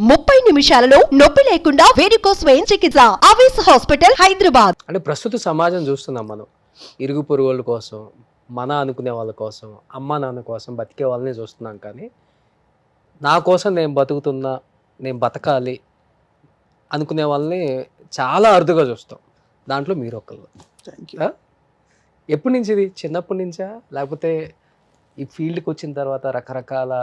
30 నిమిషాలలో నొప్పి లేకుండా వేడికోస్ స్వయం చికిత్స. ఆవేశ హాస్పిటల్, హైదరాబాద్. అంటే ప్రస్తుత సమాజం చూస్తున్నాం మనం. ఇరుగు పొరుగు వాళ్ళ కోసం, మన అనుకునే వాళ్ళ కోసం, అమ్మ నాన్న కోసం బతికే వాళ్ళని చూస్తున్నాం. కానీ నా కోసం నేను బతుకుతున్నా, నేను బతకాలి అనుకునే వాళ్ళని చాలా అరుదుగా చూస్తాం. దాంట్లో మీరు ఒకళ్ళు. Thank you. ఎప్పటి నుంచి ఇది? చిన్నప్పటి నుంచా, లేకపోతే ఈ ఫీల్డ్కి వచ్చిన తర్వాత రకరకాల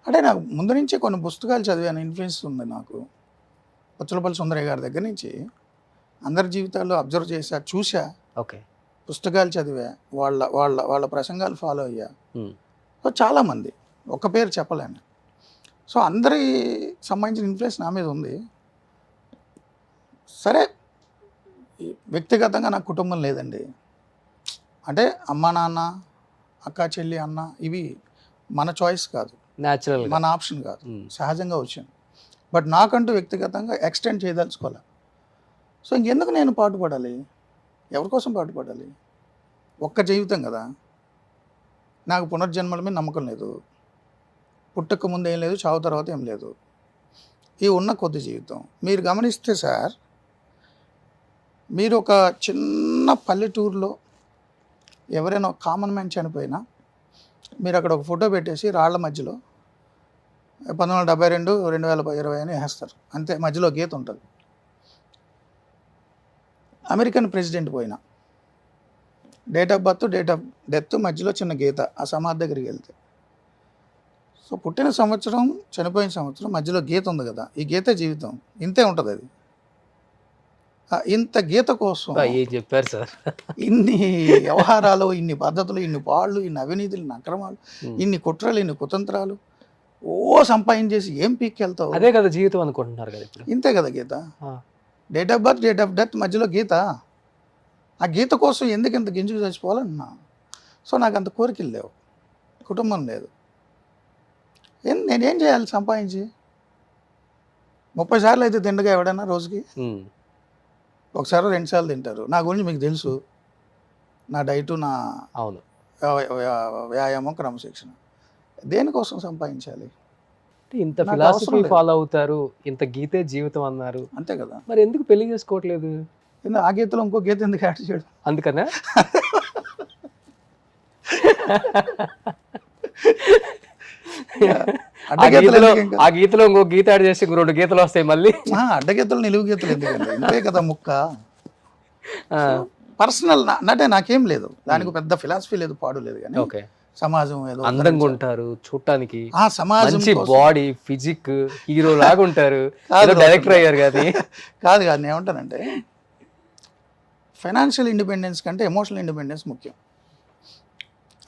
అంటే నాకు ముందు నుంచే కొన్ని పుస్తకాలు చదివాను, ఇన్ఫ్లుయెన్స్ ఉంది నాకు. పుచ్చలపల్లి సుందరయ్య గారి దగ్గర నుంచి అందరి జీవితాల్లో అబ్జర్వ్ చేశా, చూసా, ఓకే, పుస్తకాలు చదివా, వాళ్ళ వాళ్ళ వాళ్ళ ప్రసంగాలు ఫాలో అయ్యా. సో చాలామంది, ఒక్క పేరు చెప్పలేను. సో అందరి సంబంధించిన ఇన్ఫ్లుయెన్స్ నా మీద ఉంది. సరే, వ్యక్తిగతంగా నాకు కుటుంబం లేదండి. అంటే అమ్మ నాన్న, అక్క చెల్లి అన్న, ఇవి మన చాయిస్ కాదు, న్యాచురల్, మన ఆప్షన్ కాదు, సహజంగా వచ్చింది. బట్ నాకంటూ వ్యక్తిగతంగా ఎక్స్టెండ్ చేయదలుచుకోవాలి. సో ఇంకెందుకు నేను పాటుపడాలి? ఎవరి కోసం పాటుపడాలి? ఒక్క జీవితం కదా. నాకు పునర్జన్మల మీద నమ్మకం లేదు. పుట్టక ముందు ఏం లేదు, చావు తర్వాత ఏం లేదు. ఈ ఉన్న కొద్ది జీవితం మీరు గమనిస్తే సార్, మీరు ఒక చిన్న పల్లెటూరులో ఎవరైనా ఒక కామన్ మ్యాన్ చనిపోయినా మీరు అక్కడ ఒక ఫోటో పెట్టేసి రాళ్ల మధ్యలో 1972 2020 అని వేస్తారు అంతే. మధ్యలో గీత ఉంటుంది. అమెరికన్ ప్రెసిడెంట్ పోయినా date of birth, date of death మధ్యలో చిన్న గీత, ఆ సమాధి దగ్గరికి వెళ్తే. సో పుట్టిన సంవత్సరం, చనిపోయిన సంవత్సరం మధ్యలో గీత ఉంది కదా, ఈ గీత జీవితం. ఇంతే ఉంటుంది అది. ఇంత గీత కోసం ఏం చెప్పారు సార్? ఇన్ని వ్యవహారాలు, ఇన్ని పద్ధతులు, ఇన్ని పాళ్ళు, ఇన్ని అవినీతులు, ఇన్ని అక్రమాలు, ఇన్ని కుట్రలు, ఇన్ని కుతంత్రాలు సంపాదించేసి ఏం పీక్కెళ్తావు? అదే కదా జీవితం అనుకుంటున్నారు కదా ఇప్పుడు. ఇంతే కదా గీత. Date of birth, date of death మధ్యలో గీత. ఆ గీత కోసం ఎందుకు ఇంత గింజుకు చచ్చిపోవాలన్నా? సో నాకు అంత కోరికలు లేవు, కుటుంబం లేదు. నేనేం చేయాలి సంపాదించి? 30 సార్లు అయితే తిండగా ఎవడన్నా రోజుకి? ఒకసారి 2 సార్లు తింటారు. నా గురించి మీకు తెలుసు, నా డైటు, నా అవును వ్యాయామం, క్రమశిక్షణ. దేనికోసం సంపాదించాలి? ఇంత ఫిలాసఫీ ఫాలో అవుతారు, ఇంత గీతే జీవితం అన్నారు, అంతే కదా. మరి ఎందుకు పెళ్లి చేసుకోవట్లేదు? ఆ గీతలో ఇంకో గీత ఎందుకు యాడ్ చేయడం? అందుకనే ఆ గీతలో ఇంకో గీత యాడ్ చేసి 2 గీతలు వస్తాయి మళ్ళీ. అడ్డగీతలు, నిలువు గీతలు ఎందుకండి? ఇంతే కదా ముక్క. పర్సనల్ అంటే నాకేం లేదు, దానికి పెద్ద ఫిలాసఫీ లేదు, పాడు లేదు. కానీ ఓకే, సమాజం ఏదో అందంగా ఉంటారు చూడటానికి, సమాజం మంచి బాడీ, ఫిజిక్, హీరో లాగా ఉంటారు, డైరెక్టర్ అయ్యారు. కాదు నేను ఏమంటానంటే, ఫైనాన్షియల్ ఇండిపెండెన్స్ కంటే ఎమోషనల్ ఇండిపెండెన్స్ ముఖ్యం.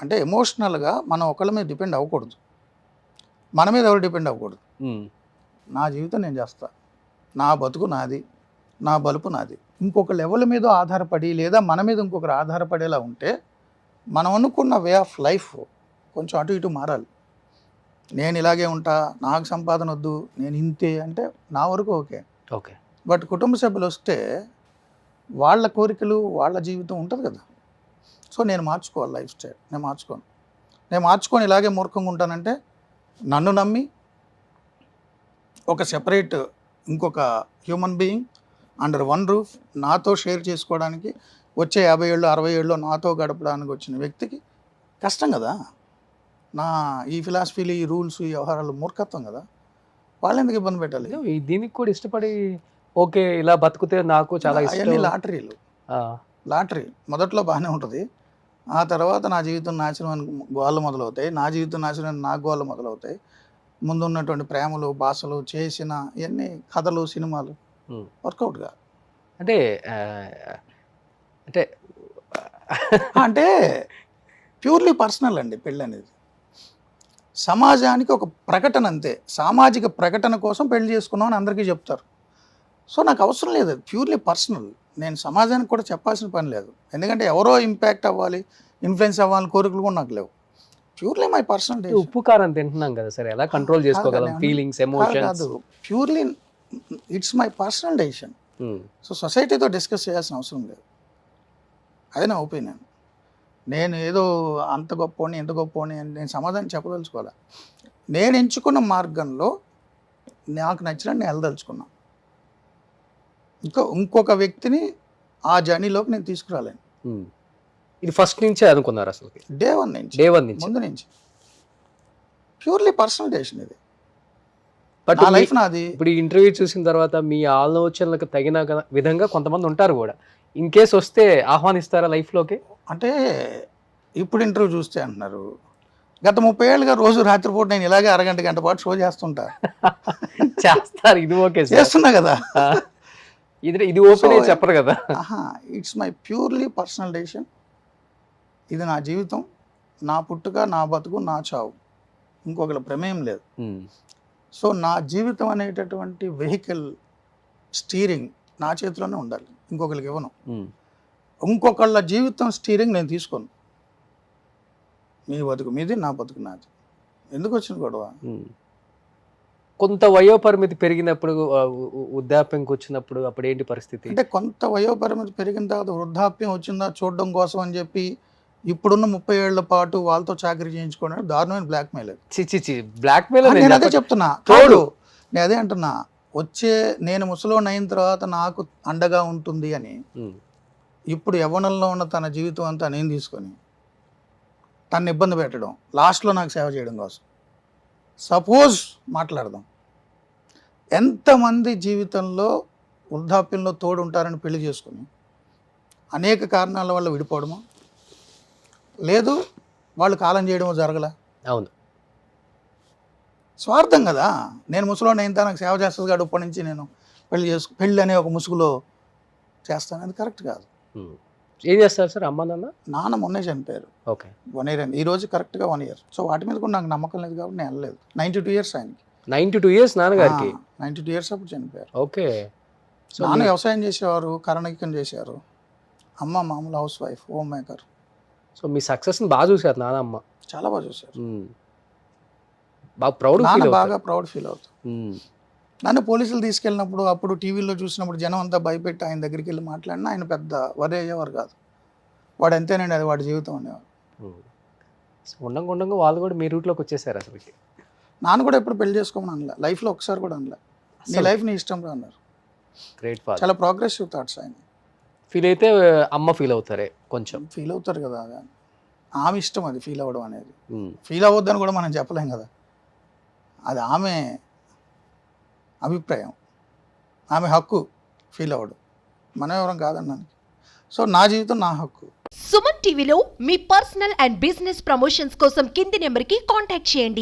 అంటే ఎమోషనల్గా మనం ఒకళ్ళ మీద డిపెండ్ అవ్వకూడదు, మన మీద ఎవరు డిపెండ్ అవ్వకూడదు. నా జీవితం నేను చేస్తా, నా బతుకు నాది, నా బలుపు నాది. ఇంకొక లెవెల్ మీద ఆధారపడి, లేదా మన మీద ఇంకొకరు ఆధారపడేలా ఉంటే మనం అనుకున్న వే ఆఫ్ లైఫ్ కొంచెం అటు ఇటు మారాలి. నేను ఇలాగే ఉంటా, నాకు సంపాదన వద్దు, నేను ఇంతే అంటే నా వరకు ఓకే. ఓకే, బట్ కుటుంబ సభ్యులు వస్తే వాళ్ళ కోరికలు, వాళ్ళ జీవితం ఉంటుంది కదా. సో నేను మార్చుకోవాలి లైఫ్ స్టైల్. నేను మార్చుకొని ఇలాగే మూర్ఖంగా ఉంటానంటే, నన్ను నమ్మి ఒక సెపరేట్ ఇంకొక human being under one roof నాతో షేర్ చేసుకోవడానికి, వచ్చే 50 ఏళ్ళు 60 ఏళ్ళు నాతో గడపడానికి వచ్చిన వ్యక్తికి కష్టం కదా. నా ఈ ఫిలాసఫీలు, ఈ రూల్స్, ఈ వ్యవహారాలు మూర్ఖత్వం కదా. వాళ్ళు ఎందుకు ఇబ్బంది పెట్టాలి? దీనికి కూడా ఇష్టపడి ఓకే ఇలా బతుకుతే నాకు చాలా ఇష్టం. అవన్నీ లాటరీ. మొదట్లో బాగానే ఉంటుంది, ఆ తర్వాత నా జీవితం నాశనం అని గోళ్ళు మొదలవుతాయి, నా జీవితం నాశనం అని నా గోళ్ళు మొదలవుతాయి. ముందు ఉన్నటువంటి ప్రేమలు, భాషలు, చేసిన ఇవన్నీ కథలు, సినిమాలు వర్కౌట్గా. అంటే అంటే అంటే ప్యూర్లీ పర్సనల్ అండి పెళ్ళి అనేది. సమాజానికి ఒక ప్రకటన అంతే. సామాజిక ప్రకటన కోసం పెళ్లి చేసుకున్నాం అని అందరికీ చెప్తారు. సో నాకు అవసరం లేదు, ప్యూర్లీ పర్సనల్. నేను సమాజానికి కూడా చెప్పాల్సిన పని లేదు, ఎందుకంటే ఎవరో ఇంపాక్ట్ అవ్వాలి, ఇన్ఫ్లుయెన్స్ అవ్వాలని కోరికలు కూడా నాకు లేవు. Purely my personal decision. ఉప్పు కారం తింటున్నాం కదా సార్, ఎలా కంట్రోల్ చేసుకోగలం feelings, emotions? Purely it's my personal decision. So సొసైటీతో డిస్కస్ చేయాల్సిన అవసరం లేదు. అదే నా ఒపీనియన్. నేను ఏదో అంత గొప్పని, ఎంత గొప్పని అని నేను సమాధానం చెప్పదలుచుకోవాలి. నేను ఎంచుకున్న మార్గంలో నాకు నచ్చినట్టు నేను వెళ్ళదలుచుకున్నా. ఇంకొక వ్యక్తిని ఆ జర్నీలోకి నేను తీసుకురాలేను. ఇది ఫస్ట్ నుంచే అనుకున్నారు అసలు? డే వన్ నుంచి, ముందు నుంచి. ప్యూర్లీ పర్సనల్ డెసిషన్ ఇది. బట్ నా లైఫ్ నాది. ఇప్పుడు ఈ ఇంటర్వ్యూ చూసిన తర్వాత మీ ఆలోచనలకు తగిన విధంగా కొంతమంది ఉంటారు కూడా. ఇన్ కేస్ వస్తే ఆహ్వానిస్తారా లైఫ్లోకి? అంటే ఇప్పుడు ఇంటర్వ్యూ చూస్తే అంటున్నారు, గత 30 ఏళ్ళుగా రోజు రాత్రిపూట నేను ఇలాగే అరగంట గంట పాటు షో చేస్తుంటా. చేస్తారు, ఇది ఓకే చేస్తున్నా కదా. ఇది ఓపెన్ చెప్పరు కదా. It's my purely personal decision. ఇది నా జీవితం, నా పుట్టుక, నా బతుకు, నా చావు, ఇంకొకరి ప్రమేయం లేదు. సో నా జీవితం అనేటటువంటి వెహికల్ స్టీరింగ్ నా చేతిలోనే ఉండాలి, ఇంకొకరికి ఇవ్వను. ఇంకొకళ్ళ జీవితం స్టీరింగ్ నేను తీసుకోను. మీ బతుకు మీది, నా బతుకు నాది. ఎందుకు వచ్చిన గొడవ? కొంత వయోపరిమితి పెరిగినప్పుడు, వృద్ధాప్యంకి వచ్చినప్పుడు అప్పుడు ఏంటి పరిస్థితి? అంటే కొంత వయోపరిమితి పెరిగిన తర్వాత వృద్ధాప్యం వచ్చిందా చూడడం కోసం అని చెప్పి ఇప్పుడున్న 30 ఏళ్ల పాటు వాళ్ళతో చాకరీ చేయించుకోవడం దారుణమైన బ్లాక్మెయిల్. బ్లాక్మెయిల్ నేను అదే చెప్తున్నా. తోడు నేను అదే అంటున్నా, నేను ముసలోని అయిన తర్వాత నాకు అండగా ఉంటుంది అని ఇప్పుడు యవ్వనంలో ఉన్న తన జీవితం అంతా నేను తీసుకొని తను ఇబ్బంది పెట్టడం, లాస్ట్లో నాకు సేవ చేయడం కోసం. సపోజ్ మాట్లాడదాం, ఎంతమంది జీవితంలో వృద్ధాప్యంలో తోడు ఉంటారని పెళ్లి చేసుకుని అనేక కారణాల వల్ల విడిపోవడమో, లేదు వాళ్ళు కాలం చేయడమో జరగల. అవును, స్వార్థం కదా. నేను ముసలోని అయిన నాకు సేవ చేస్తుంది కాబట్టి ఇప్పటి నుంచి నేను పెళ్ళి అనే ఒక ముసుగులో చేస్తాను, అది కరెక్ట్ కాదు. ఏం చేస్తారు సార్ అమ్మ నాన్న మొన్నే చనిపోయారు. ఓకే, 1 year అయింది. ఈ రోజు కరెక్ట్గా 1 year. సో వాటి మీద కూడా నాకు నమ్మకం లేదు కాబట్టి నేను వెళ్ళలేదు. 92 years ఆయనకి. 92 years నాన్నగారికి? 92 years అప్పుడు చనిపోయారు. ఓకే. సో నాన్న వ్యవసాయం చేసేవారు, కరణికం చేశారు. అమ్మ మామూలు housewife, homemaker. So మీ సక్సెస్ని బాగా చూశారు నాన్నమ్మ? చాలా బాగా చూశారు. బాగా ప్రౌడ్ బాగా ప్రౌడ్ ఫీల్ అవుతారు. నన్ను పోలీసులు తీసుకెళ్ళినప్పుడు, అప్పుడు టీవీలో చూసినప్పుడు జనం అంతా భయపెట్టి ఆయన దగ్గరికి వెళ్ళి మాట్లాడినా ఆయన పెద్ద వరి అయ్యేవారు కాదు. వాడు అంతేనండి, అది వాడి జీవితం అనేవారు. ఉండంగా వాళ్ళు కూడా మీ రూట్లోకి వచ్చేసారు అసలు. నాన్న కూడా ఎప్పుడు పెళ్లి చేసుకోమని అనలే, లైఫ్లో ఒకసారి కూడా అనలే. నీ లైఫ్ నీ ఇష్టం రా అన్నారు. Great father. చాలా ప్రోగ్రెసివ్ థాట్స్ ఆయన. ఫీల్ అయితే అమ్మ ఫీల్ అవుతారే కొంచెం? ఫీల్ అవుతారు కదా, ఆమె ఇష్టం అది ఫీల్ అవ్వడం అనేది. ఫీల్ అవ్వద్దని కూడా మనం చెప్పలేం కదా, అది ఆమె అభిప్రాయం, ఆమె హక్కు ఫీల్ అవ్వడం, మనం ఎవరం కాదన్నాను. సో నా జీవితం నా హక్కు. సుమన్ టీవీలో మీ పర్సనల్ అండ్ బిజినెస్ ప్రమోషన్స్ కోసం కింది నెంబర్కి కాంటాక్ట్ చేయండి.